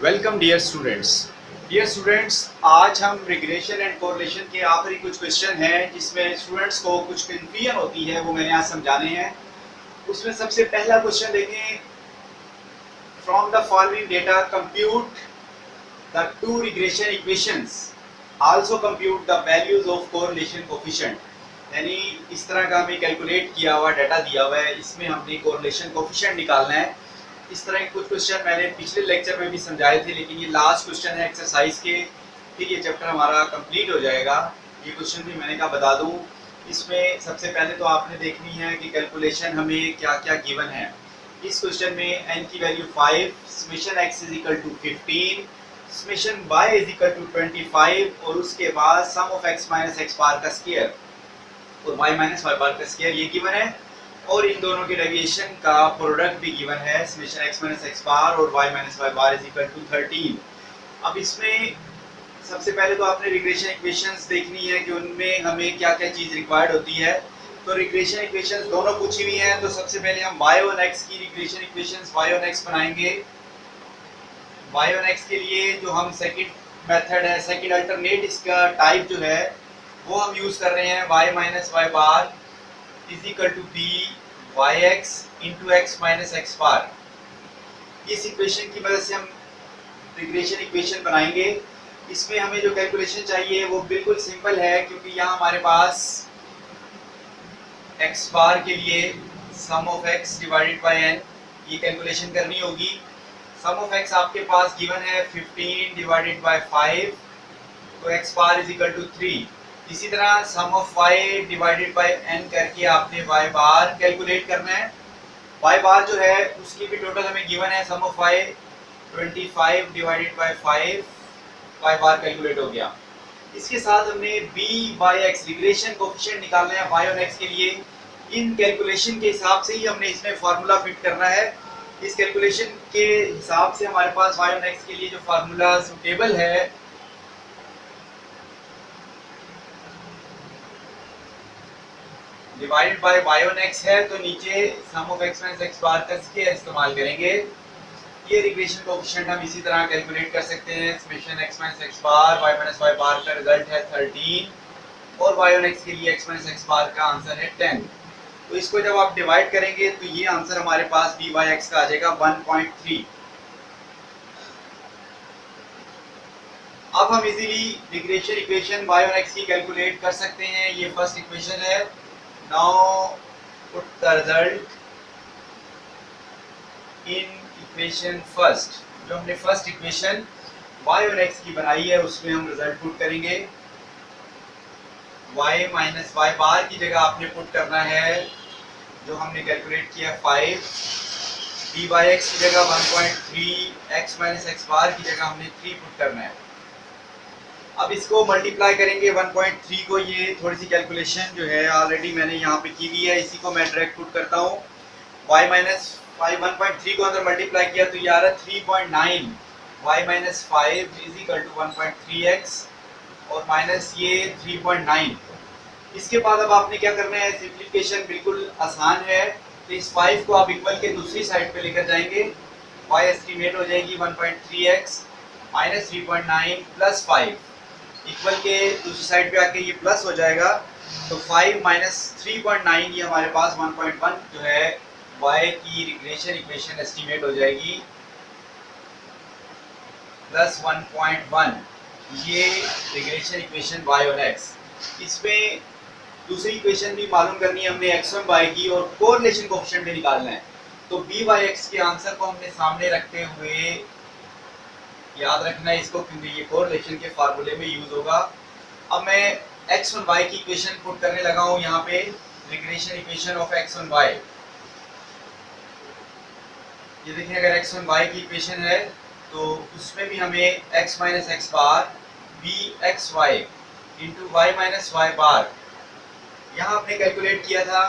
Welcome dear students. आज हम regression and correlation के आखिरी कुछ क्वेश्चन हैं जिसमें स्टूडेंट्स को कुछ कंफ्यूजन होती है, वो मैंने आज समझाने हैं। उसमें सबसे पहला क्वेश्चन देखें, from the following data compute the two regression equations, also compute the values of correlation coefficient. यानी इस तरह का हमें कैलकुलेट किया हुआ डाटा दिया हुआ है, इसमें हमने कोरिलेशन कोफिशिएंट निकालना है। इस तरह के कुछ क्वेश्चन मैंने पिछले लेक्चर में भी समझाए थे, लेकिन ये लास्ट क्वेश्चन है एक्सरसाइज के, फिर ये चैप्टर हमारा कंप्लीट हो जाएगा। ये क्वेश्चन भी मैंने कहा बता दूं। इसमें सबसे पहले तो आपने देखनी है कि कैलकुलेशन हमें क्या क्या गिवन है। इस क्वेश्चन में n की value 5, summation x is equal to 15, summation y is equal to 25 और उसके बाद sum of x minus x bar का स्क्वायर और y माइनस वाई बार का स्क्वायर ये गिवन है। और इन दोनों के डेविएशन का प्रोडक्ट भी गिवन है, summation x minus x bar और y minus Y bar is equal to 13। अब इसमें सबसे पहले तो आपने रिग्रेशन इक्वेशंस देखनी है कि उनमें हमें क्या क्या चीज़ रिक्वायर्ड होती है। तो रिग्रेशन इक्वेशंस दोनों पूछी हुई हैं, तो सबसे पहले हम y on x की regression equations y on x बनाएंगे। y on x के लिए जो हम सेकंड मेथड है, सेकंड अल्टरनेट इसका टाइप जो है वो हम यूज़ कर रहे हैं, y minus Y bar is equal to B Y X into X minus x bar. इस इक्वेशन की मदद से हम रिग्रेशन इक्वेशन बनाएंगे। इसमें हमें जो कैलकुलेशन चाहिए वो बिल्कुल सिंपल है, क्योंकि यहाँ हमारे पास एक्स बार के लिए sum of X divided by N ये कैलकुलेशन करनी होगी। सम ऑफ एक्स आपके पास गिवन है 15 डिवाइडेड बाय 5, तो X bar is equal to 3। इसी तरह sum of y divided by n करके आपने y बार कैलकुलेट करना है। y बार जो है उसकी भी टोटल हमें गिवन है, sum of y 25 divided by 5, y bar calculate हो गया। इसके साथ हमने b by x regression coefficient निकालना है y on x के लिए। इन कैलकुलेशन के हिसाब से ही हमने इसमें फार्मूला फिट करना है। इस कैलकुलेशन के हिसाब से हमारे पास y on x के लिए जो फार्मूला सुटेबल है divided by y on x है, तो नीचे सम of x minus x bar का स्क्वायर इस्तेमाल करेंगे। ये रिग्रेशन कोएफिशिएंट हम इसी तरह कैलकुलेट कर सकते हैं, summation x minus x bar y minus Y bar का रिजल्ट है 13 और y on x के लिए x माइनस एक्स बार का आंसर है 10। तो इसको जब आप डिवाइड करेंगे तो ये आंसर हमारे पास b बाई x का आ जाएगा 1.3। अब हम easily regression equation y on x की कैलकुलेट कर सकते हैं। ये फर्स्ट इक्वेशन है। Now put the result in equation first। जो हमने फर्स्ट इक्वेशन y और x की बनाई है उसमें हम रिजल्ट पुट करेंगे। y माइनस वाई बार की जगह आपने पुट करना है जो हमने कैलकुलेट किया 5, b बाई x की जगह 1.3, x माइनस एक्स बार की जगह हमने 3 पुट करना है। अब इसको मल्टीप्लाई करेंगे 1.3 को, ये थोड़ी सी कैलकुलेशन जो है ऑलरेडी मैंने यहाँ पे की हुई है, इसी को मैं डायरेक्ट पुट करता हूँ। y माइनस 1.3 को अंदर मल्टीप्लाई किया तो ये आ रहा है 3.9, y minus 5 is equal to 1.3x और माइनस ये 3.9। इसके बाद अब आपने क्या करना है, सिंप्लीफिकेशन बिल्कुल आसान है। तो इस 5 को आप इक्वल के दूसरी साइड पे लेकर जाएंगे, y एस्टिमेट हो जाएगी 1.3x माइनस 3.9 प्लस 5, इक्वल के दूसरी साइड पे आके ये प्लस हो जाएगा। तो 5 माइनस 3.9 ये हमारे पास 1.1 जो है y की रिग्रेशन इक्वेशन एस्टिमेट हो जाएगी प्लस 1.1। ये regression equation y on x। इसमें दूसरी इक्वेशन भी मालूम करनी है हमने, x on y की, और कोरिलेशन कोएफिशिएंट भी निकालना है। तो b by x के आंसर को हमने सामने रखते हुए याद रखना है इसको, क्योंकि ये कोरिलेशन के फार्मूले में यूज होगा। अब मैं x on y की इक्वेशन पुट करने लगा हूँ यहाँ पे, regression equation of x on y। ये देखिए, अगर x on y की इक्वेशन है तो उसमें भी हमें x minus x bar B X Y into Y minus Y bar, यहाँ हमने कैलकुलेट किया था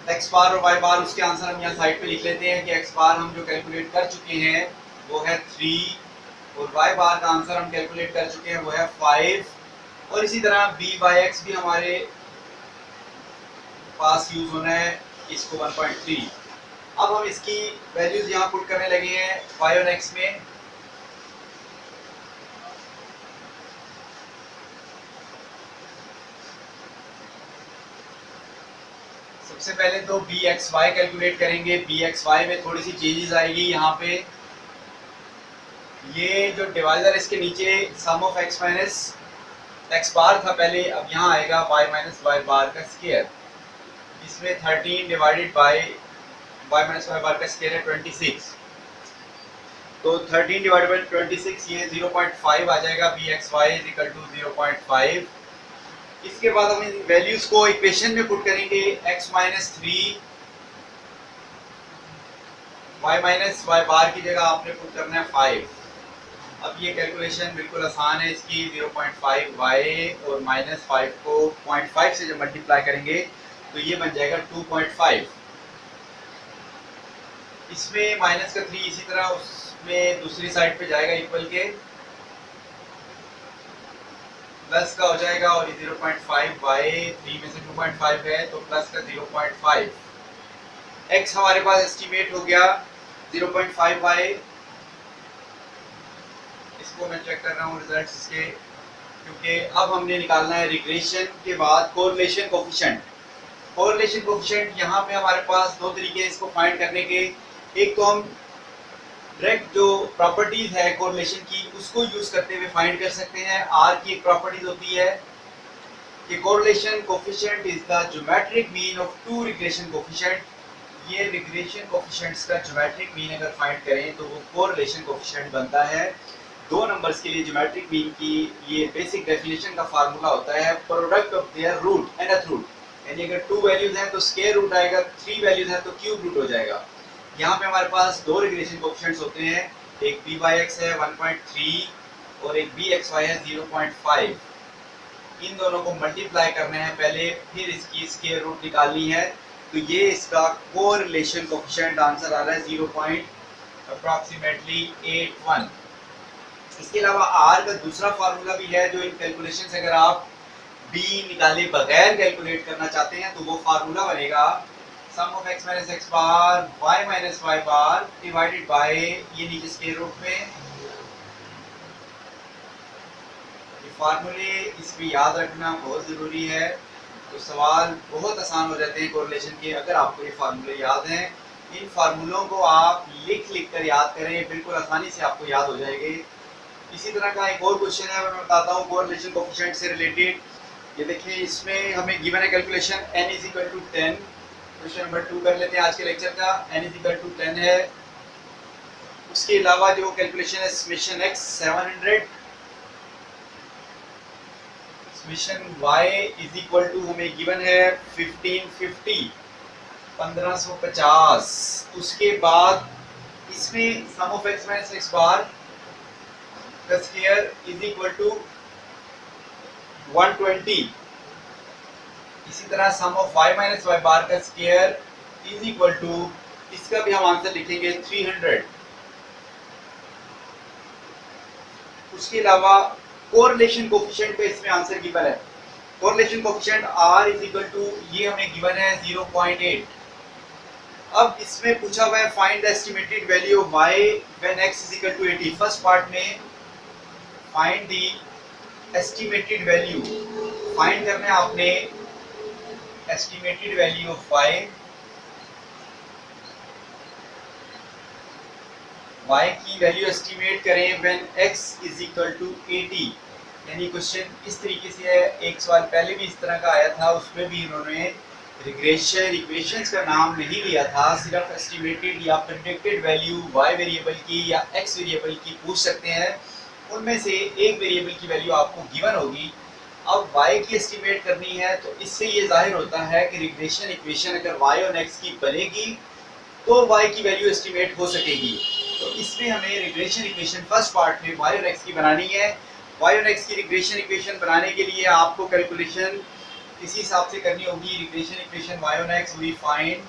x बार और y बार, उसके आंसर हम यहाँ साइड पे लिख लेते हैं कि x बार हम जो कैलकुलेट कर चुके हैं वो है 3 और y बार का आंसर हम कैलकुलेट कर चुके हैं वो है 5। और इसी तरह b बाई एक्स भी हमारे पास यूज होना है, इसको 1.3। अब हम इसकी वैल्यूज यहाँ पुट करने लगे हैं y on x में। सबसे पहले तो बी एक्स वाई कैलकुलेट करेंगे। बी एक्स वाई में थोड़ी सी चेंजेस आएगी। यहाँ पे ये जो डिवाइजर इसके नीचे सम ऑफ एक्स माइनस एक्स बार था पहले, अब यहाँ आएगा वाई माइनस वाई बार का स्क्वायर। इसमें 13 divided by Y minus Y bar का स्क्वायर है 26। तो 13 डिवाइडेड बाय 26 ये 0.5 आ जाएगा। B X Y is equal to 0.5। इसके बाद हम इन वैल्यूज को इक्वेशन में पुट करेंगे। x minus 3 y minus Y bar की जगह आपने पुट करना है 5। अब ये कैलकुलेशन बिल्कुल आसान है इसकी। 0.5 y और माइनस 5 को 0.5 से जब मल्टीप्लाई करेंगे तो ये बन जाएगा 2.5। इसमें माइनस का 3 इसी तरह उसमें दूसरी साइड पे जाएगा इक्वल के, प्लस का हो जाएगा और 0.5 बाई 3 में से 2.5 है तो प्लस का 0.5। x हमारे पास एस्टिमेट हो गया 0.5 बाई, इसको मैं चेक कर रहा हूँ रिजल्ट्स इसके, क्योंकि अब हमने निकालना है रिग्रेशन के बाद कोरिलेशन कोफिशिएंट। कोरिलेशन कोफिशिएंट यहाँ पे हमारे पास दो तरीके हैं इसको फाइंड करने के। एक तो हम डायरेक्ट जो प्रॉपर्टीज है कोरिलेशन की उसको यूज करते हुए फाइंड कर सकते हैं। आर की एक प्रॉपर्टीज होती है कि correlation coefficient is the geometric mean of two regression coefficient. ये रिग्रेशन कोफिशिएंट्स का ज्योमेट्रिक मीन अगर फाइंड करें तो वो कोरिलेशन कोफिशिएंट बनता है। दो नंबर्स के लिए ज्योमेट्रिक मीन की ये बेसिक डेफिनेशन का फार्मूला होता है product of their root and nth root. यानी अगर 2 वैल्यूज हैं तो स्क्वायर रूट आएगा, 3 वैल्यूज हैं तो क्यूब रूट हो जाएगा। यहाँ पे हमारे पास दो रिग्रेशन कोफिशिएंट्स होते हैं, एक बी वाई एक्स है 1.3 और एक बी एक्स वाई है 0.5। इन दोनों को मल्टीप्लाई करना है पहले, फिर इसकी स्क्वायर रूट निकालनी है। तो ये इसका कोरिलेशन कोफिशिएंट आंसर आ रहा है 0.81। इसके अलावा आर का दूसरा फार्मूला भी है जो इन कैलकुलेशन से अगर आप बी निकाले बगैर कैलकुलेट करना चाहते हैं तो वो फार्मूला बनेगा sum of x minus x bar y minus Y bar divided by ये नीचे स्क्वायर रूट में। ये फार्मूले इसमें याद रखना बहुत ज़रूरी है, तो सवाल बहुत आसान हो जाते हैं कोरिलेशन के अगर आपको ये फार्मूले याद हैं। इन फार्मूलों को आप लिख कर याद करें, बिल्कुल आसानी से आपको याद हो जाएंगे। इसी तरह का एक और क्वेश्चन है मैं बताता हूँ कोरिलेशन कोफिशिएंट से रिलेटेड। ये देखिए इसमें हमें गिवन है calculation n is equal to 10। Question number 2 कर लेते हैं आज के लेक्चर का। n इज इक्वल टू 10 है। उसके अलावा जो कैलकुलेशन है summation x 700, summation y is equal to हमें गिवन है 1550 1550। उसके बाद इसमें sum of x minus x bar का स्क्वायर इज इक्वल टू 120। इसी तरह sum of y minus Y bar का स्क्वायर इज इक्वल टू, इसका भी हम आंसर लिखेंगे 300। उसके अलावा कोरिलेशन कोफिशिएंट पे इसमें आंसर गिवन है। Correlation coefficient r is equal to ये हमें गिवन है 0.8। अब इसमें पूछा हुआ है find the estimated value of y when x is equal to 80। First part में find the estimated value, find करना है आपने एस्टिमेटेड वैल्यू ऑफ y की वैल्यू एस्टिमेट करें when x is equal to 80। यानी क्वेश्चन इस तरीके से है। एक सवाल पहले भी इस तरह का आया था, उसमें भी इन्होंने रिग्रेशन इक्वेशंस का नाम नहीं लिया था, सिर्फ एस्टिमेटेड या प्रेडिक्टेड वैल्यू y वेरिएबल की या x वेरिएबल की पूछ सकते हैं। उनमें से एक वेरिएबल की वैल्यू आपको गिवन होगी। अब y की एस्टिमेट करनी है तो इससे ये जाहिर होता है कि रिग्रेशन इक्वेशन अगर y और x की बनेगी तो y की वैल्यू एस्टिमेट हो सकेगी। तो इसमें हमें रिग्रेशन इक्वेशन फर्स्ट पार्ट में y और x की बनानी है। y और x की रिग्रेशन इक्वेशन बनाने के लिए आपको कैलकुलेशन इसी हिसाब से करनी होगी। रिग्रेशन इक्वेशन y और x we find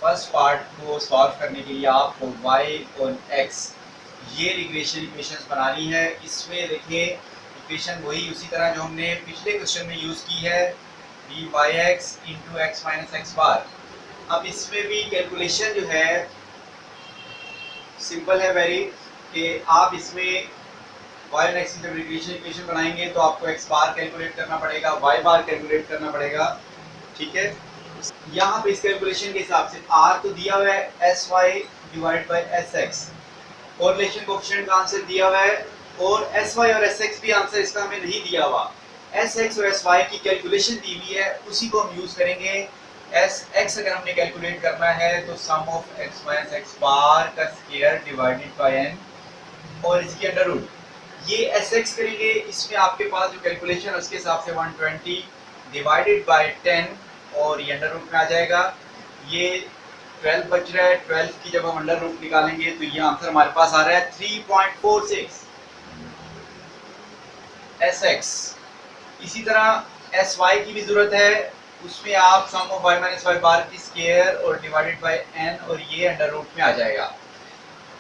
first part को सॉल्व करने के लिए आपको y और x ये रिग्रेशन इक्वेशंस बनानी है। इसमें देखिए इक्वेशन वही उसी तरह जो हमने पिछले क्वेश्चन में यूज की है, D Y X into X minus x bar. अब इसमें भी कैलकुलेशन जो है सिंपल है वेरी, कि आप इसमें वाई और एक्स की जब रिग्रेशन इक्वेशन बनाएंगे तो आपको एक्स बार कैलकुलेट करना पड़ेगा, वाई बार कैलकुलेट करना पड़ेगा, ठीक है। यहाँ पे इस कैलकुलेशन के हिसाब से आर तो दिया हुआ है S Y divide by S X, correlation coefficient का आंसर दिया हुआ है, और एस वाई और एस एक्स भी आंसर इसका हमें नहीं दिया हुआ। एस एक्स और एस वाई की कैलकुलेशन दी हुई है, उसी को हम यूज करेंगे। एस एक्स अगर हमने कैलकुलेट करना है तो सम of x minus x bar का स्क्वायर डिवाइडेड बाय एन और इसकी अंडर रूट, ये एस एक्स करेंगे, इसमें आपके पास जो कैलकुलेशन है उसके हिसाब से 120 डिवाइडेड बाय 10 और ये अंडर रूट में आ जाएगा। ये 12 बच रहा है, 12 की जब हम अंडर रूट निकालेंगे तो ये आंसर हमारे पास आ रहा है 3.46 एस एक्स। इसी तरह एस वाई की भी जरूरत है, उसमें आप सम of Y minus Y bar की स्क्वायर और डिवाइडेड बाय एन और ये अंडर रूट में आ जाएगा।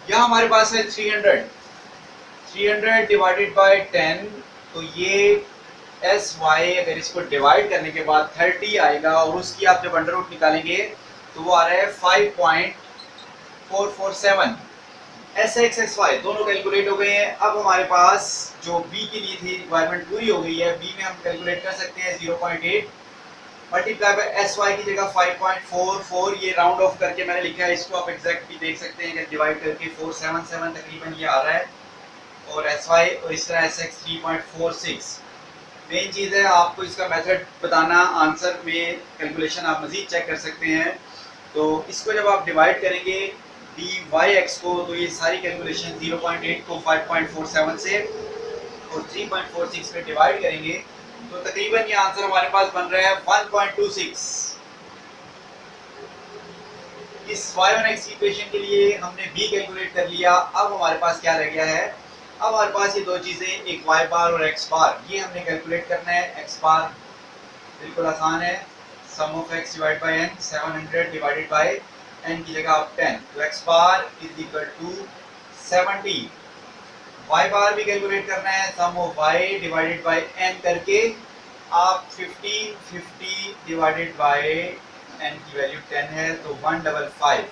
यहाँ हमारे पास है 300 डिवाइडेड बाय 10, तो ये एस वाई अगर इसको डिवाइड करने के बाद 30 आएगा और उसकी आप जब अंडर रूट निकालेंगे तो वो आ रहा है 5.447। एस एक्स एस वाई दोनों कैलकुलेट हो गए हैं। अब हमारे पास जो बी के लिए थी रिक्वायरमेंट पूरी हो गई है, बी में हम कैलकुलेट कर सकते हैं 0.8 मल्टीप्लाई बाय एस वाई की जगह 5.44, ये राउंड ऑफ करके मैंने लिखा है, इसको आप एग्जैक्ट भी देख सकते हैं कि डिवाइड करके 477 तकरीबन ये आ रहा है, और एस वाई और इस तरह एस एक्स 3.46। मेन चीज़ है आपको इसका मेथड बताना, आंसर में कैलकुलेशन आप मजीद चेक कर सकते हैं। तो इसको जब आप डिवाइड करेंगे डी वाई एक्स को, तो ये सारी कैलकुलेशन 0.8 को 5.47 से और 3.46 में डिवाइड करेंगे तो तकरीबन ये आंसर हमारे पास बन रहा है 1.26। इस y और x इक्वेशन के लिए हमने b कैलकुलेट कर लिया। अब हमारे पास क्या रह गया है, अब हमारे पास ये दो चीजें, एक y बार और x बार, ये हमने कैलकुलेट करना है। x बार बिल्कुल आसान है, sum of x divide by n, 700 divided by n की जगह आप 10, तो x bar is equal to 70। y bar भी कैलकुलेट करना है, sum of y divided by n करके आप 50 डिवाइडेड बाय n की वैल्यू 10 है तो 155।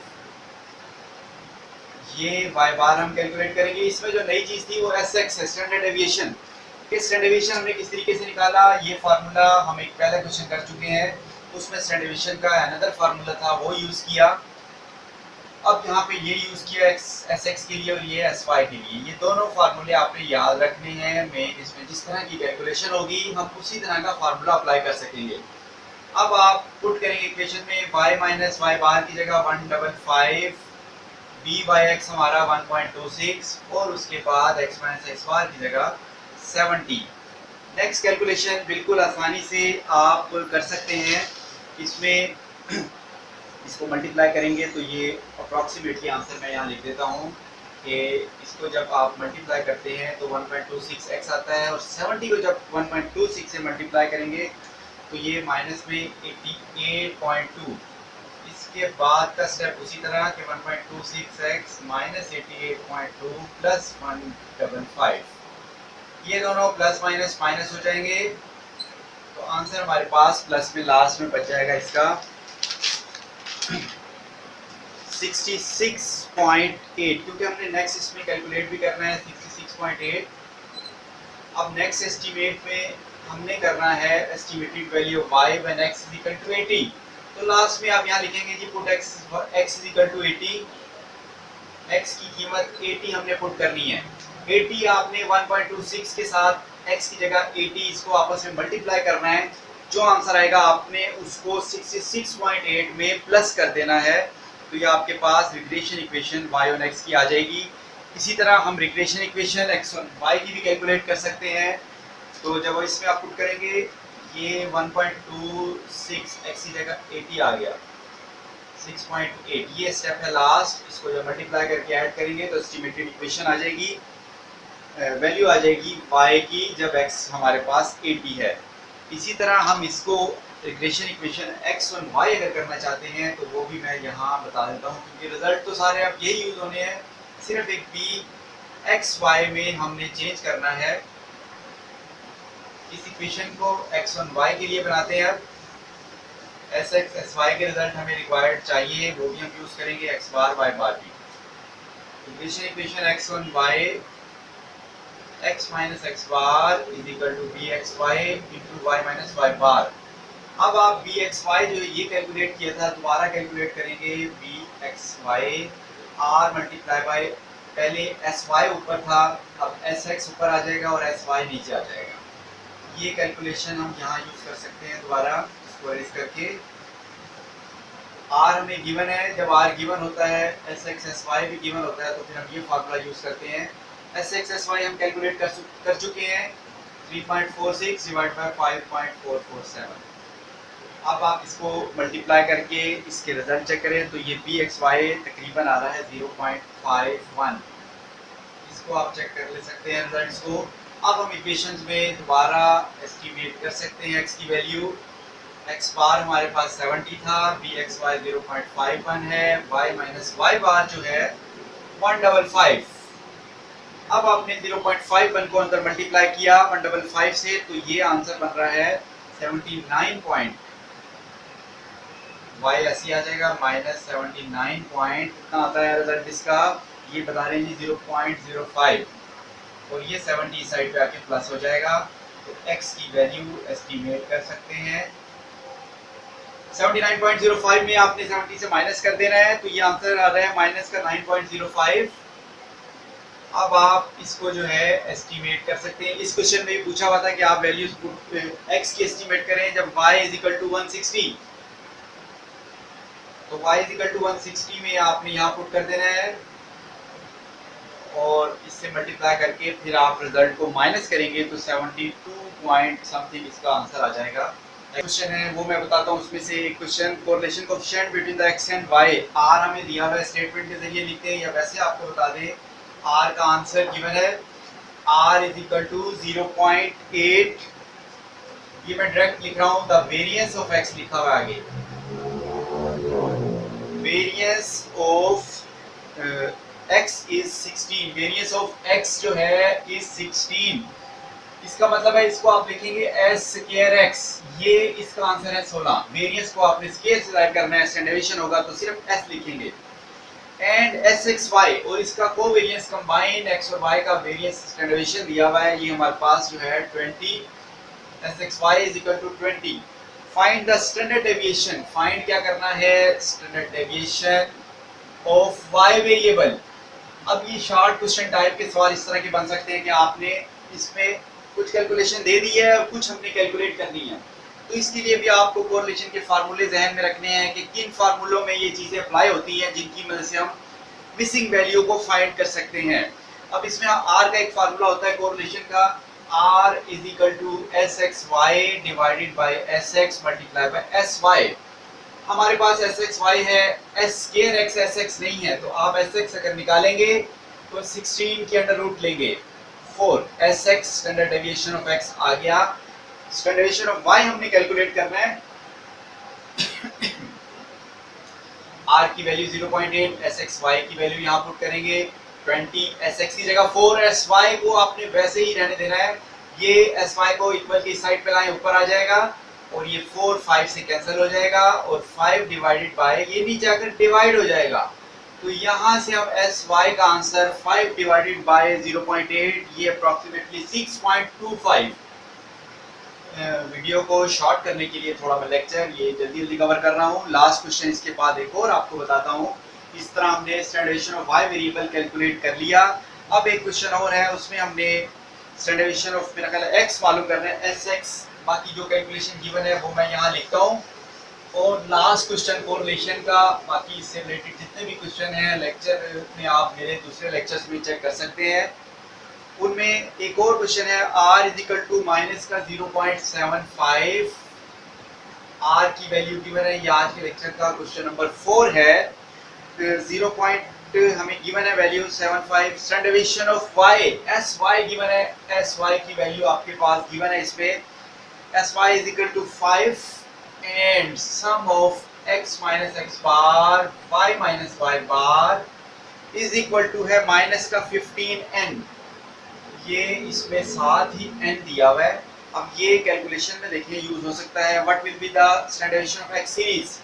ये y बार हम कैलकुलेट करेंगे। इसमें जो नई चीज थी वो एस एक्स है, स्टैंडर्ड डेविएशन। स्टैंडर्ड डेविएशन हमने किस तरीके से निकाला, ये फार्मूला हम एक पहले क्वेश्चन कर चुके हैं, उसमें स्टैंडर्ड डेविएशन का अनदर फार्मूला था, वो यूज किया। अब यहाँ पे ये यूज किया एस एक्स के लिए और ये एस वाई के लिए। ये दोनों फार्मूले आपने याद रखने हैं, मेन इसमें जिस तरह की कैलकुलेशन होगी हम उसी तरह का फार्मूला अप्लाई कर सकेंगे। अब आप पुट करेंगे इक्वेशन में y माइनस वाई बार की जगह 155, b बाई एक्स हमारा 1.26 और उसके बाद x माइनस एक्स बार की जगह 70। नेक्स्ट कैलकुलेशन बिल्कुल आसानी से आप कर सकते हैं। इसमें इसको मल्टीप्लाई करेंगे तो ये अप्रॉक्सीमेटली आंसर मैं यहाँ लिख देता हूँ कि इसको जब आप मल्टीप्लाई करते हैं तो 1.26x आता है, और 70 को जब 1.26 से मल्टीप्लाई करेंगे तो ये माइनस में 88.2। इसके बाद का स्टेप उसी तरह के 1.26x माइनस 88.2 प्लस 155, ये दोनों प्लस माइनस माइनस हो जाएंगे, तो आंसर हमारे पास प्लस में लास्ट में बच जाएगा इसका 66.8, क्योंकि हमने नेक्स्ट इसमें कैलकुलेट भी करना है 66.8। अब नेक्स्ट एस्टीमेट में हमने करना है estimated value y when x is equal to 80, तो लास्ट में आप यहाँ लिखेंगे जी put x is equal to 80, x की कीमत 80 हमने पुट करनी है। 80 आपने 1.26 के साथ x की जगह 80 इसको आपस में मल्टीप्लाई करना है, जो आंसर आएगा आपने उसको 66.8 में प्लस कर देना है, तो ये आपके पास रिग्रेशन इक्वेशन y और x की आ जाएगी। इसी तरह हम रिग्रेशन इक्वेशन x और y की भी कैलकुलेट कर सकते हैं। तो जब इसमें आप पुट करेंगे ये 1.26 x की जगह 80 आ गया, 6.8, ये स्टेप है लास्ट। इसको जब मल्टीप्लाई करके ऐड करेंगे तो एस्टिमेटेड इक्वेशन आ जाएगी, वैल्यू आ जाएगी y की जब x हमारे पास 80 है। इसी तरह हम इसको रिग्रेशन इक्वेशन x और y अगर करना चाहते हैं तो वो भी मैं यहाँ बता देता हूँ, क्योंकि रिजल्ट तो सारे अब यही यूज होने हैं, सिर्फ एक b x y में हमने चेंज करना है। इस इक्वेशन को x और y के लिए बनाते हैं। अब एस एक्स एस वाई के रिजल्ट हमें रिक्वायर्ड चाहिए, वो भी हम यूज करेंगे x बार y बार भी। रिग्रेशन इक्वेशन x और y x minus x bar is equal to B X Y into Y minus Y bar. अब आप बी एक्स वाई जो ये कैलकुलेट किया था दोबारा कैलकुलेट करेंगे। B X Y R multiply by, पहले एस वाई ऊपर था, अब एस एक्स ऊपर आ जाएगा और एस वाई नीचे आ जाएगा। ये कैलकुलेशन हम यहाँ यूज कर सकते हैं दोबारा इसको अरेंज करके। आर हमें गिवन है, जब आर गिवन होता है एस एक्स एस वाई भी गिवन होता है तो फिर हम ये फार्मूला यूज करते हैं। एस एक्स एस वाई हम कैलकुलेट कर चुके हैं 3.46 डिवाइड बाय 5.447। अब आप इसको मल्टीप्लाई करके इसके रिजल्ट चेक करें तो ये बी एक्स वाई तकरीबन आ रहा है 0.51। इसको आप चेक कर ले सकते हैं रिजल्ट्स को। अब हम इक्वेशंस में दोबारा एस्टिमेट कर सकते हैं एक्स की वैल्यू। एक्स बार हमारे पास 70 था, बी एक्स वाई 0.51 है, वाई माइनस वाई बार जो है 155। अब आपने 0.51 को अंदर मल्टीप्लाई किया 155 से तो ये आंसर बन रहा है 79 y ऐसे आ जाएगा माइनस 79 पॉइंट कितना आता है रिजल्ट इसका, ये बता रहे हैं जी 0.05 और ये 70 साइड पे आके प्लस हो जाएगा। तो x की वैल्यू एस्टीमेट कर सकते हैं 79.05 में आपने 70 से माइनस कर देना है तो ये आंसर आ रहा है माइनस का 9.05। अब आप इसको जो है एस्टीमेट कर सकते हैं। इस क्वेश्चन में भी पूछा हुआ था कि आप वैल्यूज x की एस्टीमेट करें जब y इज इक्वल टू 160, तो y इज इक्वल टू 160 में आपने यहाँ पुट कर देना है और इससे मल्टीप्लाई करके फिर आप रिजल्ट को माइनस करेंगे तो 72 पॉइंट समथिंग इसका आंसर आ जाएगा। क्वेश्चन है वो मैं बताता हूँ उसमें से एक question, correlation coefficient between the x and y। r हमें दिया हुआ है, स्टेटमेंट के जरिए लिखते हैं या वैसे आपको बता दें r का आंसर गिवन है r इज इक्वल टू 0.8। ये मैं डायरेक्ट लिख रहा हूँ, द वेरिएंस ऑफ x लिखा हुआ है आगे, variance of x is 16, variance of x जो है इज 16। इसका मतलब है इसको आप लिखेंगे s स्क्वायर x, ये इसका आंसर है 16। वेरिएंस को आपने स्क्वायर से डिवाइड करना है, स्टैंडर्ड डेविएशन होगा तो सिर्फ s लिखेंगे। एंड sxy और इसका कोवेरिएंस कंबाइन x और y का वेरिएंस स्टैंडर्ड डेविएशन दिया हुआ है, ये हमारे पास जो है 20, sxy is equal to 20। Find the standard deviation, find क्या करना है, standard deviation of y variable. अब ये शॉर्ट क्वेश्चन टाइप के सवाल इस तरह के बन सकते हैं कि आपने इसमें कुछ कैलकुलेशन दे दी है और कुछ हमने कैलकुलेट करनी है, तो इसके लिए भी आपको कोरिलेशन के फार्मूले जहन में रखने हैं कि किन फार्मूलों में ये चीजें अप्लाई होती हैं जिनकी मदद से हम मिसिंग वैल्यू को फाइंड कर सकते हैं। अब इसमें r का एक फार्मूला होता है कोरिलेशन का, r is equal to sxy divided by sx multiply by sy। हमारे पास sxy है, s स्क्वायर x sx नहीं है, तो आप sx अगर निकालेंगे तो 16 के अंडर रूट लेंगे 4, sx standard deviation of x आ गया। स्टैंडर्ड डेविएशन ऑफ y हमने कैलकुलेट करना है r की वैल्यू 0.8, sxy की वैल्यू यहाँ पुट करेंगे 20, sx की जगह 4, sy को आपने वैसे ही रहने देना है, ये sy को इक्वल की साइड पे लाएं ऊपर आ जाएगा और ये 4 5 से कैंसिल हो जाएगा और 5 डिवाइडेड बाय ये नीचे आकर डिवाइड हो जाएगा, तो यहाँ से हम sy का आंसर 5 डिवाइडेड बाय 0.8 ये अप्रॉक्सीमेटली 6.25। वीडियो को शॉर्ट करने के लिए थोड़ा मैं लेक्चर ये जल्दी जल्दी कवर कर रहा हूँ। लास्ट क्वेश्चन इसके बाद एक और आपको बताता हूँ। इस तरह हमने standard deviation of y variable calculate कर लिया। अब एक क्वेश्चन और है, उसमें हमने स्टैंडर्ड डेविएशन ऑफ मेरा ख्याल है x मालूम करना है, sx। बाकी जो कैलकुलेशन गिवन है वो मैं यहाँ लिखता हूँ और लास्ट क्वेश्चन कोरिलेशन का, बाकी इससे रिलेटेड जितने भी क्वेश्चन हैं लेक्चर में आप मेरे दूसरे लेक्चर्स में चेक कर सकते हैं। उनमें एक और क्वेश्चन है r is equal to minus का 0.75, r की वैल्यू गिवन है, ये आज के लेक्चर का क्वेश्चन नंबर 4 है। 0. हमें गिवन है value 75, standard deviation of y sy given है, sy की वैल्यू आपके पास गिवन है, इसमें sy is equal to 5 and sum of x minus x bar y minus y bar is equal to है माइनस का 15n, ये इसमें साथ ही n दिया हुआ है। अब ये कैलकुलेशन में देखिए यूज हो सकता है, what will be the standard deviation of x series,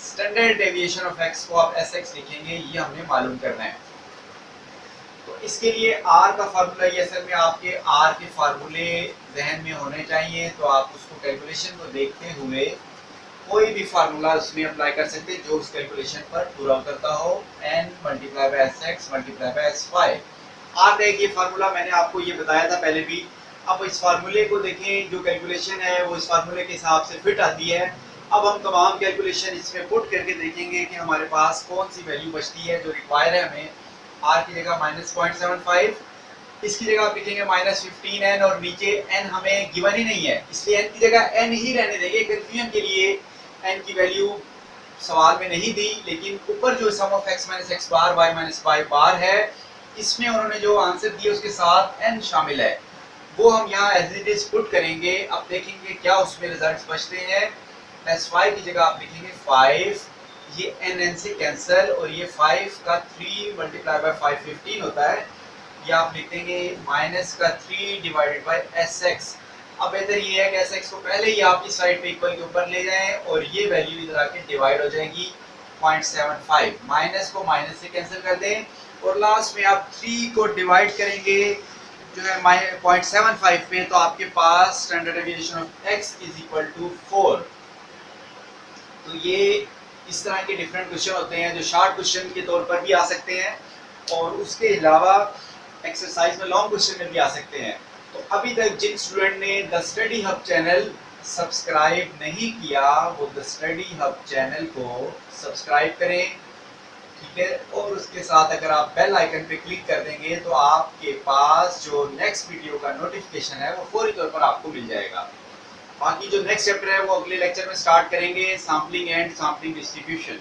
standard deviation of x को आप sx लिखेंगे, ये हमने मालूम करना है। तो इसके लिए आर का फार्मूला, ये असल में आपके आर के फार्मूले जहन में होने चाहिए, तो आप उसको कैलकुलेशन को देखते हुए कोई भी फार्मूला उसमें अप्लाई कर सकते हैं जो उस कैलकुलेशन पर पूरा उतरता हो। n multiply by S X multiply by S Y. R का एक ये फार्मूला मैंने आपको ये बताया था पहले भी। अब इस फार्मूले को देखें, जो कैलकुलेशन है वो इस फार्मूले के हिसाब से फिट आती है। अब हम तमाम कैलकुलेशन इसमें पुट करके देखेंगे कि हमारे पास कौन सी वैल्यू बचती है जो रिक्वायर है हमें। आर की जगह -0.75, इसकी जगह आप लिखेंगे -15n, और नीचे n हमें गिवन ही नहीं है, इसलिए n की जगह n ही रहने देंगे। कंफ्यूजन के लिए n की वैल्यू सवाल में नहीं दी, लेकिन ऊपर जो sum of x minus x bar y minus Y bar है, इसमें उन्होंने जो आंसर दिया उसके साथ n शामिल है, वो हम यहाँ एज इट इज पुट करेंगे। अब देखेंगे क्या उसमें रिजल्ट्स बचते हैं। एस वाई की जगह आप लिखेंगे 5, ये n से कैंसिल, और ये 5 का 3 मल्टीप्लाई बाय 5 15 होता है, या आप लिख देंगे माइनस का 3 डिवाइडेड बाय एस एक्स। अब बेहतर ये है कि एस एक्स को पहले ही आप इस साइड पे इक्वल के ऊपर ले जाएं, और ये वैल्यू इधर आके डिवाइड हो जाएगी 0.75, माइनस को माइनस से कैंसिल कर दें, और लास्ट में आप 3 को डिवाइड करेंगे जो है 0.75 पे, तो आपके पास standard deviation of x is equal to 4। तो ये इस तरह के डिफरेंट क्वेश्चन होते हैं जो शॉर्ट क्वेश्चन के तौर पर भी आ सकते हैं, और उसके अलावा एक्सरसाइज में लॉन्ग क्वेश्चन में भी आ सकते हैं। तो अभी तक जिन स्टूडेंट ने the study hub channel subscribe नहीं किया, वो द स्टडी हब चैनल को सब्सक्राइब करें, ठीक है, और उसके साथ अगर आप बेल आइकन पे क्लिक कर देंगे तो आपके पास जो नेक्स्ट वीडियो का नोटिफिकेशन है वो फौरी तौर पर आपको मिल जाएगा। बाकी जो नेक्स्ट चैप्टर है वो अगले लेक्चर में स्टार्ट करेंगे, सैम्पलिंग एंड सैम्पलिंग डिस्ट्रीब्यूशन।